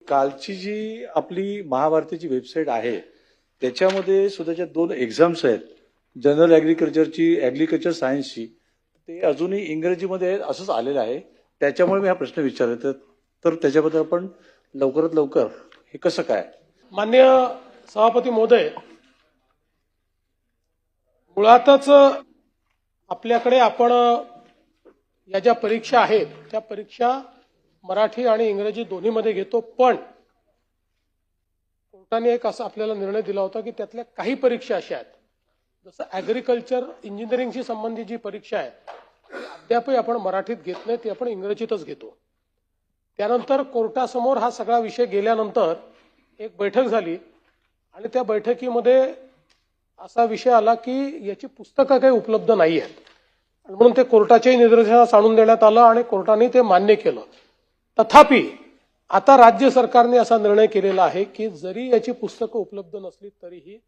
कालची जी आपली महाभारतीची वेबसाईट आहे त्याच्यामध्ये सुद्धा ज्या 2 एक्झाम्स आहेत, जनरल ॲग्रिकल्चर सायन्सची, ते अजूनही इंग्रजीमध्ये आहेत असंच आलेलं आहे. त्याच्यामुळे मी हा प्रश्न विचारला. तर त्याच्याबद्दल आपण लवकरात लवकर हे कसं काय? माननीय सभापती महोदय, मुळातच आपल्याकडे आपण या ज्या परीक्षा आहेत त्या परीक्षा मराठी आणि इंग्रजी दोन्हीमध्ये घेतो, पण कोर्टाने एक असा आपल्याला निर्णय दिला होता की त्यातल्या काही परीक्षा अशा आहेत, जसं ॲग्रिकल्चर इंजिनिअरिंगशी संबंधित जी परीक्षा आहे ती अद्यापही आपण मराठीत घेत नाही, ती आपण इंग्रजीतच घेतो. त्यानंतर कोर्टासमोर हा सगळा विषय गेल्यानंतर एक बैठक झाली आणि त्या बैठकीमध्ये असा विषय आला की याची पुस्तकं काही उपलब्ध नाही आहेत, म्हणून ते कोर्टाच्याही निदर्शनास आणून देण्यात आलं आणि कोर्टाने ते मान्य केलं. तथापि आता राज्य सरकारने असा निर्णय केलेला आहे की जरी याची पुस्तकं उपलब्ध नसली तरीही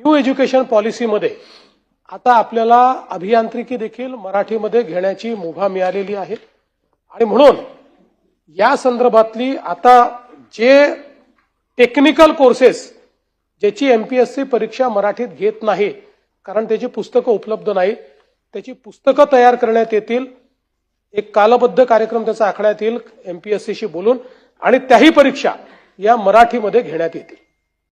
न्यू एज्युकेशन पॉलिसीमध्ये आता आपल्याला अभियांत्रिकी देखील मराठीमध्ये घेण्याची मुभा मिळालेली आहे. आणि म्हणून या संदर्भातली आता जे टेक्निकल कोर्सेस ज्याची एमपीएससी परीक्षा मराठीत घेत नाही कारण त्याची पुस्तकं उपलब्ध नाही, त्याची पुस्तकं तयार करण्यात येतील. एक कालबद्ध कार्यक्रम त्याचा आखण्यात येईल एमपीएससीशी बोलून, आणि त्याही परीक्षा या मराठीमध्ये घेण्यात येतील.